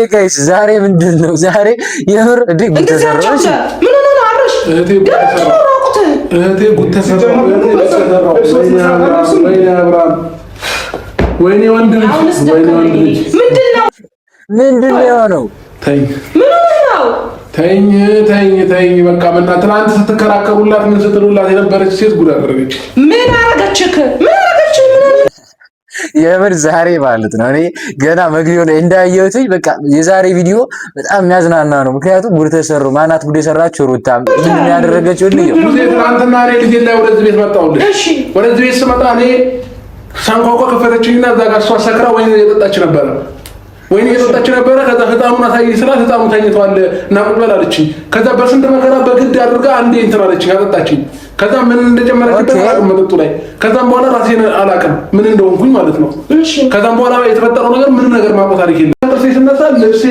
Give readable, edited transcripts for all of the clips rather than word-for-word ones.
ጋይስ ዛሬ ምንድነው? ዛሬ የምር ጉድ ተሰራች። ምን ሆነ ነው አብረሽ? እህቴ ጉድ ተሰራው። ወይኔ ወንድ ልጅ ምንድነው የሆነው? ተኝ ምን ነው? ተኝ በቃ መና ትናንት ስትከራከሩላት ምን ስትሉላት የነበረች ሴት ጉድ አደረገች። ምን አረገችክ? የምር ዛሬ ማለት ነው እኔ ገና መግቢያው ላይ እንዳየሁት በቃ የዛሬ ቪዲዮ በጣም የሚያዝናና ነው። ምክንያቱም ጉድ ተሰሩ። ማናት ጉድ የሰራችው? ሩታ ምን ያደረገችው? ትናንትና እኔ ልጄ ላይ ወደዚህ ቤት መጣሁልሽ። ወደዚህ ቤት ስመጣ እኔ ሳንኳኳ ከፈተችኝና እዛ ጋር እሷ ሰክራ ወይኔ የጠጣች ነበረ። ከዛ ህጣኑን አሳይ ስላት ህጣኑ ተኝቷል እና ቁጭ በል አለችኝ። ከዛ በስንት መከራ በግድ አድርጋ አንዴ እንትን አለችኝ፣ አጠጣችኝ። ከዛ ምን እንደጨመረችበት አላውቅም መጠጡ ላይ። ከዛም በኋላ ራሴን አላውቅም ምን እንደሆንኩኝ ማለት ነው። ከዛም በኋላ የተፈጠረው ነገር ምንም ነገር ማቆም ታሪክ የለም። ጥርሴ ስነሳ ልብሴ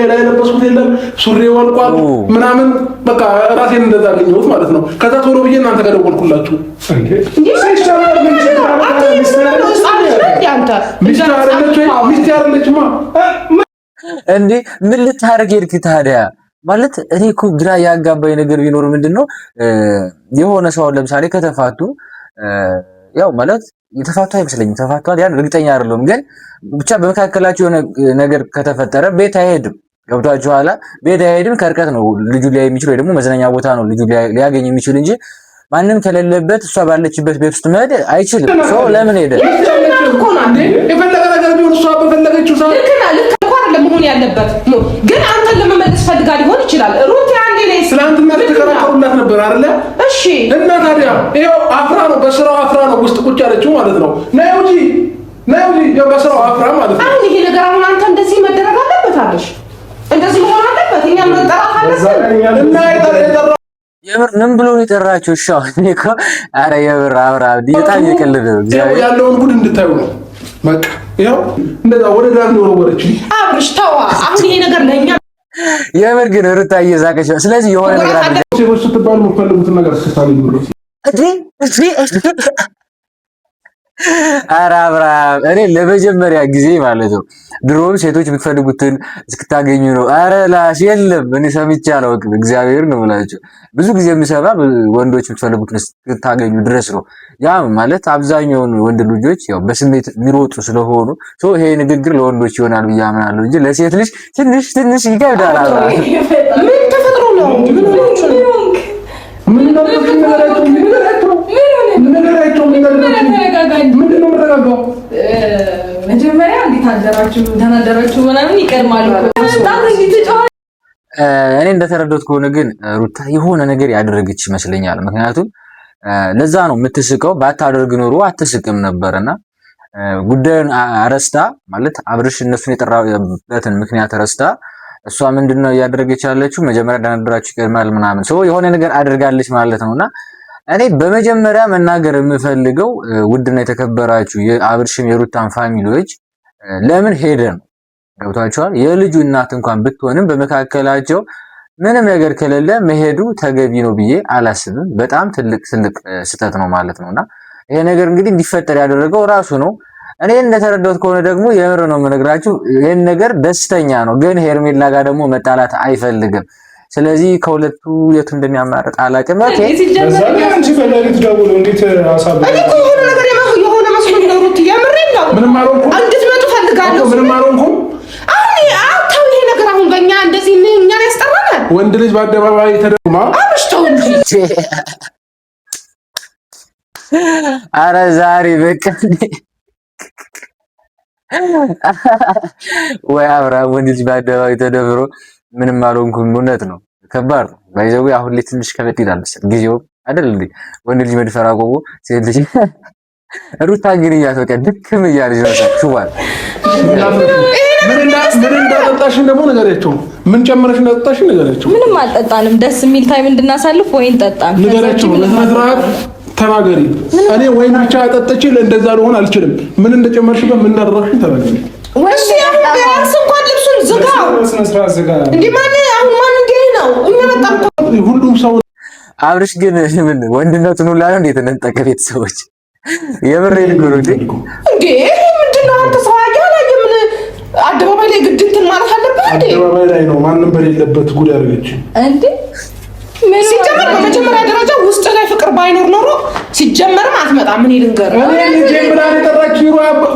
ላይ ለበስኩት የለም፣ ሱሪ ወልቋል ምናምን በቃ ራሴን እንደዛ አገኘሁት ማለት ነው። ከዛ ቶሎ ብዬ እናንተ ጋር ደወልኩላችሁ። እንዴ ምን ልታረግ ሄድክ ታዲያ? ማለት እኔ እኮ ግራ ያጋባኝ ነገር ቢኖር ምንድነው የሆነ ሰው ለምሳሌ ከተፋቱ ያው ማለት የተፋቱ አይመስለኝም። ተፋቷል ያን እርግጠኛ አይደለሁም፣ ግን ብቻ በመካከላቸው የሆነ ነገር ከተፈጠረ ቤት አይሄድም። ገብቷችኋል? ቤት አይሄድም። ከርቀት ነው ልጁ ሊያይ የሚችል ወይ ደግሞ መዝናኛ ቦታ ነው ልጁ ሊያገኝ የሚችል እንጂ ማንም ከሌለበት እሷ ባለችበት ቤት ውስጥ መሄድ አይችልም። ሰው ለምን ሄደ? የፈለገ ነገር ቢሆን እሷ በፈለገችው ሰዓት መሆን ያለበት ግን አንተን ለመመለስ ፈልጋ ሊሆን ይችላል። ሩት አንዴ ላይ ትናንትና ተከራከሩላት ነበር አይደለ? እሺ። እና ታዲያ ይሄው አፍራ ነው በስራው አፍራ ነው ውስጥ ቁጭ ያለችው ማለት ነው። ነው እንጂ ያው በስራው አፍራ ማለት ነው። አሁን ይሄ ነገር አሁን አንተ እንደዚህ መደረግ አለበት አለሽ? እንደዚህ መሆን አለበት? እኛም መጠራት አለበት እና የምር ምን ብሎ ነው የጠራቸው? እሺ አሁን እኮ አረ የምር አብራ በጣም የቀለደ ነው ያለውን ጉድ እንድታዩ ነው። በቃ ያው እንደዛ ወደ ዳር ነው ወረወረች። አብርሽ ተዋ። አሁን ይሄ ነገር ለኛ የምር ግን ሩታ እየዛቀች ነው። ስለዚህ የሆነ ነገር አለ። ሴቶች ስትባሉ የምትፈልጉትን ነገር ስታልዩ ነው ኧረ አብርሃም እኔ ለመጀመሪያ ጊዜ ማለት ነው ድሮም ሴቶች የምትፈልጉትን እስክታገኙ ነው። ኧረ ላሽ የለም እኔ ሰምቼ አላውቅም። እግዚአብሔር ነው የምላቸው። ብዙ ጊዜ የምሰማ ወንዶች የምትፈልጉትን እስክታገኙ ድረስ ነው። ያ ማለት አብዛኛውን ወንድ ልጆች ያው በስሜት የሚሮጡ ስለሆኑ ይሄ ንግግር ለወንዶች ይሆናል ብዬ አምናለሁ እንጂ ለሴት ልጅ ትንሽ ይከብዳል። አብርሃም ምን ተፈጥሮ ነው? ምን መጀመሪያ እንዴት አደራችሁ ተናደራችሁ ምናምን ይቀርማሉ። እኔ እንደተረዳሁት ከሆነ ግን ሩታ የሆነ ነገር ያደረገች ይመስለኛል። ምክንያቱም ለዛ ነው የምትስቀው። ባታደርግ ኖሮ አትስቅም ነበርና ጉዳዩን አረስታ ማለት አብርሽ እነሱን የጠራበትን ምክንያት ረስታ እሷ ምንድነው እያደረገች ያለችው? መጀመሪያ እንዳናደራችሁ ይቀርማል ምናምን የሆነ ነገር አድርጋለች ማለት ነውና እኔ በመጀመሪያ መናገር የምፈልገው ውድና የተከበራችሁ የአብርሽም የሩታን ፋሚሊዎች ለምን ሄደ ነው። ገብቷችኋል? የልጁ እናት እንኳን ብትሆንም በመካከላቸው ምንም ነገር ከሌለ መሄዱ ተገቢ ነው ብዬ አላስብም። በጣም ትልቅ ስህተት ነው ማለት ነውና ይሄ ነገር እንግዲህ እንዲፈጠር ያደረገው ራሱ ነው። እኔ እንደተረዳሁት ከሆነ ደግሞ የምር ነው የምነግራችሁ ይሄን ነገር ደስተኛ ነው፣ ግን ሄርሜላ ጋር ደግሞ መጣላት አይፈልግም። ስለዚህ ከሁለቱ የቱ እንደሚያማርጥ አላውቅም። ኦኬ አንቺ በሌሊት ደውሎ እንዴት ሐሳብ እኔ እኮ የሆነ ነገር የሆነ መስሎኝ ነው ሩት የምሬን ነው። ምንም አልሆንኩም። እንድትመጡ ፈልጋለሁ። ምንም አልሆንኩም። አሁን ይሄ ነገር አሁን በእኛ እንደዚህ እኛን ያስጠራናል። ወንድ ልጅ በአደባባይ ተደማ አብሽተው እንጂ አረ ዛሬ በቃ ወይ አብርሃም ወንድ ልጅ በአደባባይ ተደብሮ ምንም አልሆንኩም። እውነት ነው፣ ከባድ ነው። ባይዘው አሁን ላይ ትንሽ ከበድ ይላል መሰለኝ ጊዜው አይደል እንዴ? ወንድ ልጅ መድፈር አቆሞ ሴት ልጅ ሩታ ግን እያተወቀ ድክም እያለች ነው ታክሽዋል። ምን እንዳጠጣሽ ደግሞ ነገራቸው። ምን ጨመረሽ እንዳጠጣሽ ነገራቸው። ምንም አልጠጣንም። ደስ የሚል ታይም እንድናሳልፍ ወይን ጠጣን ነገራቸው። ለማድራት ተናገሪ። እኔ ወይን ብቻ አጠጥቼ እንደዛ ልሆን አልችልም። ምን እንደጨመርሽበት ምን እንዳደረግሽ ተናገሪ። ወይስ ያንስ እንኳን ልብሱን ዝጋ እንዴ? ማን እንዴ ነው? እኛ በጣም ሁሉም ሰው አብርሽ ግን ምን ወንድነቱን ሁላ ነው እንዴት ተነጠቀ? ቤተሰቦች የምር ይልኩሩ እንዴ? ምንድነው አንተ ሰው ያያለ ምን አደባባይ ላይ ግድ እንትን ማለት አለ ነበረብህ እንዴ? አደባባይ ላይ ነው ማንም በሌለበት ጉድ ያደረገች እንዴ? ሲጀመር በመጀመሪያ ደረጃ ውስጥ ላይ ፍቅር ባይኖር ኖሮ ሲጀመርም አትመጣም። ምን ይልንገር እኔ ልጄ ብላ የጠራች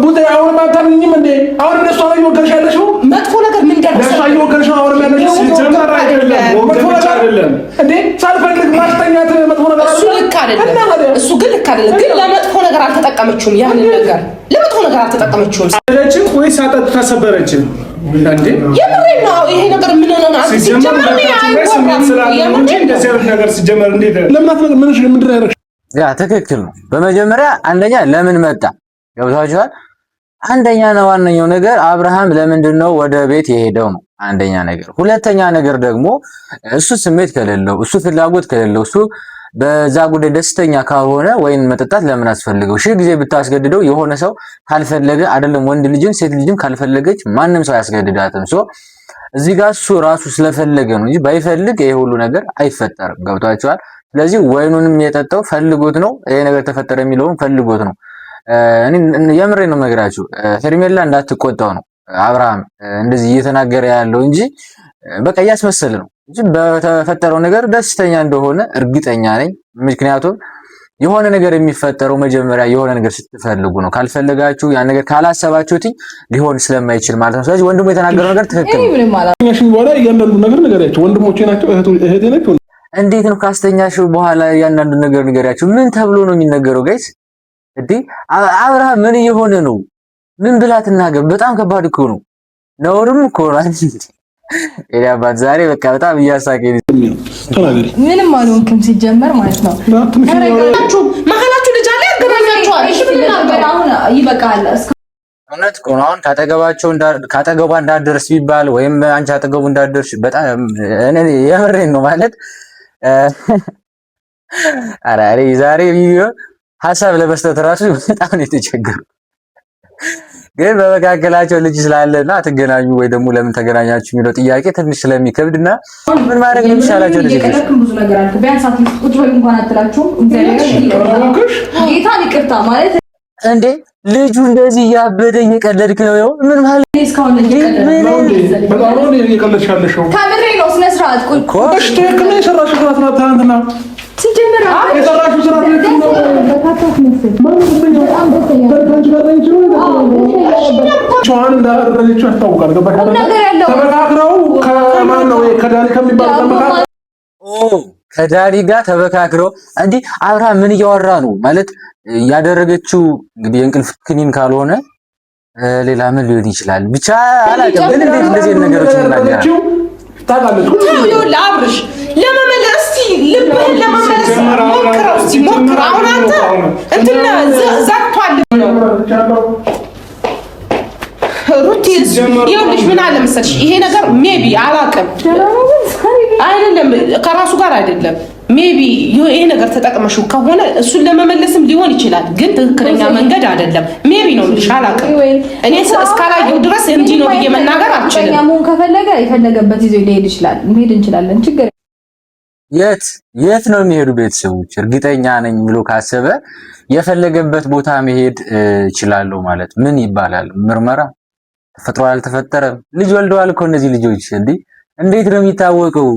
ቡጤ አሁን ማታምኝም እንዴ? አሁን እነሱ ላይ ወገርሽ ያለሽው መጥፎ ነገር ምን ደረሰ? ለሷ ይወገርሽ ነው አሁን ያለሽው ሲጀመር አይደለም እንዴ? ሳልፈልግ ማስተኛት መጥፎ ነገር እሱ ልክ አይደለም። እሱ ግን ልክ አይደለም። ግን ለመጥፎ ነገር አልተጠቀመችውም። ያንን ነገር ለመጥፎ ነገር አልተጠቀመችውም። አለችም ወይስ አጠጥታ ሰበረችም? እንዴ የምሬን ነው። ይሄ ነገር ምን ሆነ ነው? ሲጀመር ነው ነገር ሲጀመር እንዴት ለምን ምንሽ ምንድን ያደረግሽ? ያ ትክክል ነው። በመጀመሪያ አንደኛ ለምን መጣ ገብታችኋል። አንደኛ ነው ዋነኛው ነገር አብርሃም ለምንድን ነው ወደ ቤት የሄደው ነው አንደኛ ነገር። ሁለተኛ ነገር ደግሞ እሱ ስሜት ከሌለው፣ እሱ ፍላጎት ከሌለው፣ እሱ በዛ ጉዳይ ደስተኛ ካልሆነ ወይን መጠጣት ለምን አስፈልገው? ሺህ ጊዜ ብታስገድደው የሆነ ሰው ካልፈለገ አይደለም ወንድ ልጅን ሴት ልጅን ካልፈለገች ማንም ሰው ያስገድዳትም። እዚህ ጋር እሱ ራሱ ስለፈለገ ነው እንጂ ባይፈልግ ይሄ ሁሉ ነገር አይፈጠርም። ገብቷቸዋል። ስለዚህ ወይኑንም የጠጣው ፈልጎት ነው። ይሄ ነገር ተፈጠረ የሚለውን ፈልጎት ነው። እኔ የምሬን ነው የምነግራችሁ። ሄርሜላ እንዳትቆጣው ነው አብርሃም እንደዚህ እየተናገረ ያለው እንጂ በቃ እያስመሰለ ነው እንጂ በተፈጠረው ነገር ደስተኛ እንደሆነ እርግጠኛ ነኝ። ምክንያቱም የሆነ ነገር የሚፈጠረው መጀመሪያ የሆነ ነገር ስትፈልጉ ነው። ካልፈለጋችሁ ያን ነገር ካላሰባችሁት ሊሆን ስለማይችል ማለት ነው። ስለዚህ ወንድሙ የተናገረው ነገር ትክክል ነው። በኋላ እያንዳንዱ ነገር ንገሪያቸው። ወንድሞቼ ናቸው፣ እህቴ ናቸው። እንዴት ነው ካስተኛሽው በኋላ እያንዳንዱ ነገር ንገሪያቸው? ምን ተብሎ ነው የሚነገረው? ጋይስ እንዴ አብርሃም ምን እየሆነ ነው? ምን ብላ ትናገር? በጣም ከባድ እኮ ነው። ነውርም እኮ ነው። ኤሊያ አባት ዛሬ በቃ በጣም እያሳቀኝ ተናገሪ። ምንም አልሆንክም ሲጀመር ማለት ነው። መሀላችሁ ልጅ አለ ያገናኛችኋል። እሺ ምን እናድርግ አሁን? ይበቃል። እውነት እኮ ነው። አሁን ካጠገቧ እንዳትደርስ ቢባል ወይም አንቺ አጠገቡ እንዳትደርሽ በጣም እኔ የምሬን ነው ማለት አረ ዛሬ ቪዲዮ ሐሳብ ለመስጠት ራሱ በጣም ነው የተቸገሩ። ግን በመካከላቸው ልጅ ስላለና አትገናኙ ወይ ደግሞ ለምን ተገናኛችሁ የሚለው ጥያቄ ትንሽ ስለሚከብድና ምን ማድረግ ነው የሚሻላቸው? ልጅ ብዙ ነገር አልኩ። ቢያንስ አትሊስት ቁጭ በሉ እንኳን አትላችሁም? ጌታን ይቅርታ ማለት እንዴ ልጁ እንደዚህ እያበደ እየቀለድክ ነው? ይኸው ምን ማለት ነው? እስካሁን በጣም ነው እየቀለድሽ ያለሽው። ከምሬ ነው። ስነ ስርዓት ቁጭ እሺ፣ ትክክል ነው የሰራሽው ስራ ትናንትና ሲጀምር የሰራሽው ስራ ትክክል ነው። ተመካክረው ከማን ነው ከዳኒ ከሚባል ከዳኒ ጋር ተበካክረው እንዲህ አብርሃም ምን እያወራ ነው ማለት ያደረገችው እንግዲህ የእንቅልፍ ክኒን ካልሆነ ሌላ ምን ሊሆን ይችላል? ብቻ አላውቅም። ግን እንዴት እንደዚህ ነገሮች እናገራለሁ ታውቃለች። ይኸውልህ አብርሽ ለመመለስ እስቲ ልብህን ለመመለስ ሞክረው እስቲ ሞክረው። አሁን አንተ እንትን ዘግቷል ሩቲ። ይኸውልሽ ምን አለ መሰልሽ ይሄ ነገር ሜቢ አላውቅም አይደለም ከራሱ ጋር አይደለም ሜቢ ይሄ ነገር ተጠቅመሽው ከሆነ እሱን ለመመለስም ሊሆን ይችላል። ግን ትክክለኛ መንገድ አይደለም። ሜቢ ነው ልሽ አላውቅም። እኔ እስካላየሁ ድረስ እንዲህ ነው ብዬ መናገር አልችልም። ያሙን ከፈለገ የፈለገበት ይዞ ሊሄድ ይችላል። መሄድ እንችላለን። ችግር የት ነው የሚሄዱ ቤተሰቦች? እርግጠኛ ነኝ ብሎ ካሰበ የፈለገበት ቦታ መሄድ እችላለሁ ማለት ምን ይባላል? ምርመራ ተፈጥሮ አልተፈጠረም። ልጅ ወልደዋል እኮ እነዚህ ልጆች። እንዴት ነው የሚታወቀው?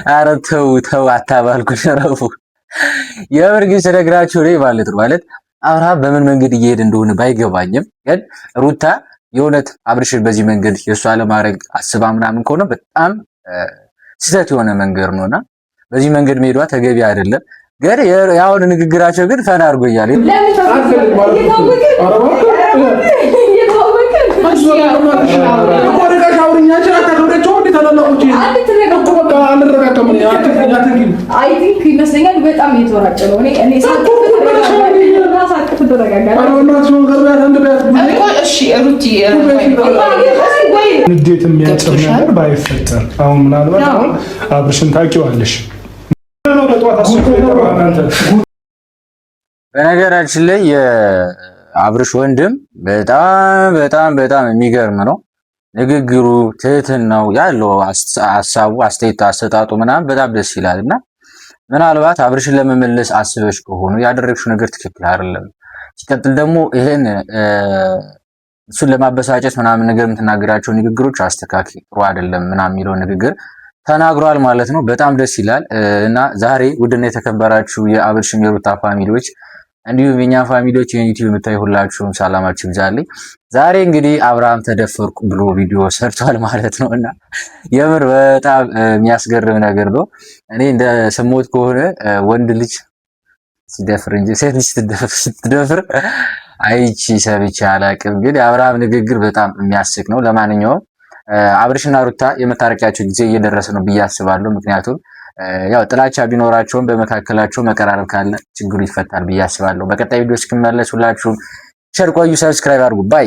ኧረ ተው አታባልኩ ሸረፉ። የምር ግን ስነግራችሁ ነው ማለት አብርሃም በምን መንገድ እየሄደ እንደሆነ ባይገባኝም ግን ሩታ የእውነት አብርሽን በዚህ መንገድ የእሷ ለማድረግ አስባ ምናምን ከሆነ በጣም ስህተት የሆነ መንገድ ነውና በዚህ መንገድ መሄዷ ተገቢ አይደለም። ግን ያውን ንግግራቸው ግን ፈና አድርጎኛል። ይመስለኛል በጣም እየተወራጨ ነው። ንዴት የሚያጭር ነገር ባይፈጠር አሁን ምናልባት አሁን አብርሽን ታውቂዋለሽ። በነገራችን ላይ የአብርሽ ወንድም በጣም የሚገርም ነው። ንግግሩ፣ ትህትናው ያለው ሀሳቡ፣ አስተያየት አሰጣጡ ምናምን በጣም ደስ ይላል እና ምናልባት አብርሽን ለመመለስ አስበሽ ከሆኑ ያደረግሽው ነገር ትክክል አይደለም። ሲቀጥል ደግሞ ይሄን እሱን ለማበሳጨት ምናምን ነገር የምትናገራቸው ንግግሮች አስተካክል፣ ጥሩ አይደለም ምናምን የሚለው ንግግር ተናግሯል ማለት ነው። በጣም ደስ ይላል። እና ዛሬ ውድና የተከበራችሁ የአብርሽም የሩታ ፋሚሊዎች እንዲሁም የኛ ፋሚሊዎች የዩቲዩብ የምታዩ ሁላችሁም ሰላማችሁ ይብዛልኝ። ዛሬ እንግዲህ አብርሃም ተደፈርኩ ብሎ ቪዲዮ ሰርቷል ማለት ነው እና የምር በጣም የሚያስገርም ነገር ነው። እኔ እንደ ስሞት ከሆነ ወንድ ልጅ ሲደፍር እንጂ ሴት ልጅ ስትደፍር አይቺ ሰብቻ አላቅም። ግን የአብርሃም ንግግር በጣም የሚያስቅ ነው። ለማንኛውም አብርሽና ሩታ የመታረቂያቸው ጊዜ እየደረሰ ነው ብዬ አስባለሁ። ምክንያቱም ያው ጥላቻ ቢኖራቸውም በመካከላቸው መቀራረብ ካለ ችግሩ ይፈታል ብዬ አስባለሁ። በቀጣይ ቪዲዮ እስክመለስ ሁላችሁም ሸር ቆዩ፣ ሰብስክራይብ አድርጉ ባይ